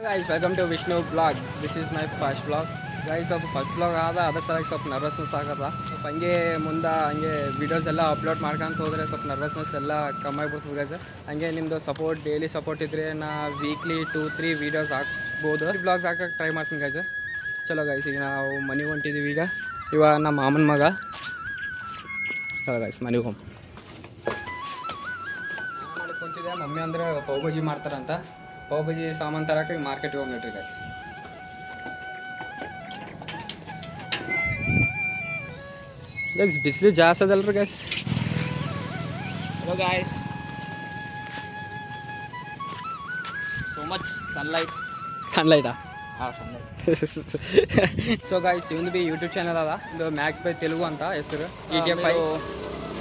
Guys, welcome to Vishnu vlog. This is my first vlog. Guys, first blog ಅದ್ರ ಸಲಕ್ಕೆ ಸ್ವಲ್ಪ nervousness ಆಗದ ಸ್ವಲ್ಪ ಹಂಗೆ ಮುಂದೆ ಹಂಗೆ ವೀಡಿಯೋಸ್ ಎಲ್ಲ ಅಪ್ಲೋಡ್ ಮಾಡ್ಕೊಂತ ಹೋದರೆ ಸ್ವಲ್ಪ ನರ್ವಸ್ನೆಸ್ ಎಲ್ಲ ಕಮ್ಮಿ ಆಗ್ಬಿಡ್ತದೆ ಗೈಸ್. ಹಂಗೆ ನಿಮ್ಮದು ಸಪೋರ್ಟ್ ಡೈಲಿ ಸಪೋರ್ಟ್ ಇದ್ದರೆ ನಾ ವೀಕ್ಲಿ 2-3 ವೀಡಿಯೋಸ್ ಹಾಕ್ಬೋದು. ಬ್ಲಾಗ್ಸ್ ಹಾಕಕ್ಕೆ ಟ್ರೈ ಮಾಡ್ತೀನಿ ಗೈಸ್. ಚಲೋ ಗೈಸ್, ಈಗ ನಾವು ಮನೆಗೆ ಹೊಂಟಿದ್ದೀವಿ. ಇವಾಗ ನಮ್ಮ ಮಾಮನ ಮಗ. ಚಲೋ ಗೈಸ್, ಮನೆಗೆ ಹೋಗಿ ಮಾಡ್ಕೊಂತಿದ್ದೆ. ಮಮ್ಮಿ ಅಂದರೆ ಪಾವ್ ಭಾಜಿ ಮಾಡ್ತಾರಂತ. ಪಾವ್ ಭಾಜಿ ಸಾಮಾನು ತರಕ್ಕೆ ಮಾರ್ಕೆಟಿಗೆ ಹೋಗ್ಬಿಟ್ರಿ ಗೈಸ್. ಗೈಸ್ ಬಿಸಿಲು ಜಾಸ್ತಿ ಅದಲ್ರಿ guys. Hello guys, so much sunlight. ಸನ್ಲೈಟಾ? Sunlight. ಸೊ ಗೈಸ್, ಇವಂದು ಬಿ ಯೂಟ್ಯೂಬ್ ಚಾನಲ್ ಅದ. ಇದು మ్యాక్స్ బై తెలుగు అంట ಹೆಸరు. ETF5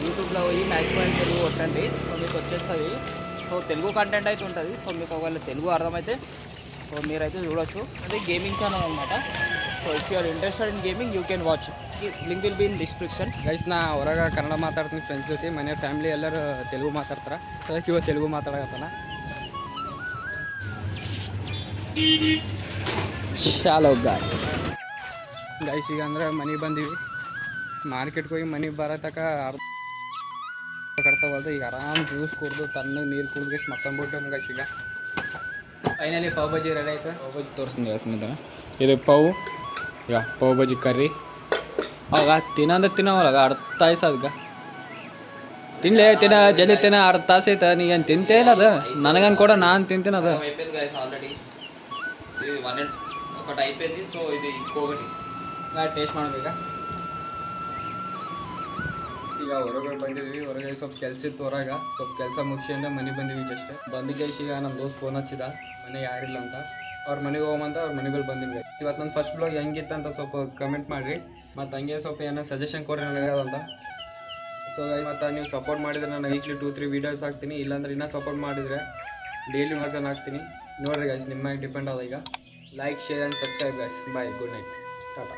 యూట్యూబ్లో పోయి మ్యాక్స్ బై తెలుగు కొట్టండి. సో మీకు వచ్చేస్తుంది. సో తెలుగు కంటెంట్ అయితే ఉంటుంది. సో మీకు ఒకవేళ తెలుగు అర్థమైతే సో మీరైతే చూడొచ్చు. అది గేమింగ్ ఛానల్ అనమాట. So if you are interested in gaming you can watch. Link will be in description. Guys, ನಾ ಹೊರಗೆ ಕನ್ನಡ ಮಾತಾಡ್ತೀನಿ ಫ್ರೆಂಡ್ಸ್ ಜೊತೆ. ಮನೆ ಫ್ಯಾಮಿಲಿ ಎಲ್ಲರೂ ತೆಲುಗು ಮಾತಾಡ್ತಾರೆ. ಅದಕ್ಕೆ ಇವಾಗ ತೆಲುಗು ಮಾತಾಡಕತ್ತಾನ. ಶಾಲೋ ಗೈಸ್. ಗೈಸ್, ಈಗ ಅಂದ್ರೆ ಮನೆಗೆ ಬಂದೀವಿ. ಮಾರ್ಕೆಟ್ಗೆ ಹೋಗಿ ಮನೆಗೆ ಬರತಕ್ಕ ಅರ್ಧ ಕರ್ತವಲ್ದು. ಈಗ ಆರಾಮ್ ಜ್ಯೂಸ್ ಕುಡ್ದು ತಣ್ಣಗೆ ನೀರು ಕುಡಿದು ಮತ್ತೊಂದ್ಬಿಟ್ಟು ಗೈಸ್. ಈಗ ಫೈನಲಿ ಪಾವ್ ಭಾಜಿ ರೆಡಿ ಆಯ್ತು. ಪಾವ್ ಭಾಜಿ ತೋರಿಸ್ತೀನಿ ಗೈಸ್. ಇದು ಪಾವ್. ಈಗ ಪಾವ್ ಭಾಜಿ ಕರ್ರಿ. ಅವಾಗ ತಿನ್ನಂದ್ರೆ ತಿನ್ನವಲ್ಲ ಅರ್ಧ ತಾಸು ಅದಕ್ಕೆ ತಿನ್ಲೇ ತಿನ್ನ ಜಲ್ದಿ ತಿನ್ನ. ಅರ್ಧ ತಾಸು ಐತೆ. ನೀ ಏನು ತಿಂತೇ ಇಲ್ಲ ಅದು. ನನಗನ್ ಕೂಡ ನಾನು ತಿಂತೀನಿ ಅದು. అయిపోయింది గైస్ ఆల్రెడీ. ఇది ఒకటి అయిపోయింది. సో ఇది ఇంకొకటి ಟೇಸ್ಟ್ ಮಾಡ್ಬೇಕಾ. ಈಗ ಹೊರಗಡೆ ಬಂದಿದ್ವಿ. ಹೊರಗೆ ಸ್ವಲ್ಪ ಕೆಲಸ ಇತ್ತು. ಹೊರಗೆ ಸ್ವಲ್ಪ ಕೆಲಸ ಮುಗಿಸಿಂದ ಮನೆಗೆ ಬಂದಿವಿ. ಜಸ್ಟ್ ಬಂದಿಗೆ ಈಗ ನಮ್ಮ ದೋಸ್ತ್ ಫೋನ್ ಹಚ್ಚಿದ ಮನೆ ಯಾರಿಲ್ಲ ಅಂತ. ಅವ್ರ ಮನೆಗೆ ಹೋಗಂತ ಅವ್ರ ಮನೆಗಳು ಬಂದಿದ್ವಿ. ಇವತ್ತು ನನ್ನ ಫಸ್ಟ್ ಬ್ಲಾಗ್ ಹೆಂಗಿತ್ತು ಅಂತ ಸ್ವಲ್ಪ ಕಮೆಂಟ್ ಮಾಡಿರಿ. ಮತ್ತು ಹಂಗೆ ಸ್ವಲ್ಪ ಏನೋ ಸಜೆಷನ್ ಕೊಡ್ರಿ ನನಗೆ ಅಂತ. ಸೊ ಮತ್ತು ನೀವು ಸಪೋರ್ಟ್ ಮಾಡಿದರೆ ನಾನು ವೀಕ್ಲಿ 2-3 ವೀಡಿಯೋಸ್ ಹಾಕ್ತೀನಿ. ಇಲ್ಲಾಂದ್ರೆ ಇನ್ನೂ ಸಪೋರ್ಟ್ ಮಾಡಿದರೆ ಡೈಲಿ ವಾಚನ್ ಹಾಕ್ತೀನಿ. ನೋಡಿರಿ ಗೈಸ್, ನಿಮ್ಮ ಮ್ಯಾಗೆ ಡಿಪೆಂಡ್ ಆದ. ಈಗ like, share and subscribe guys. Bye, good night, Tata.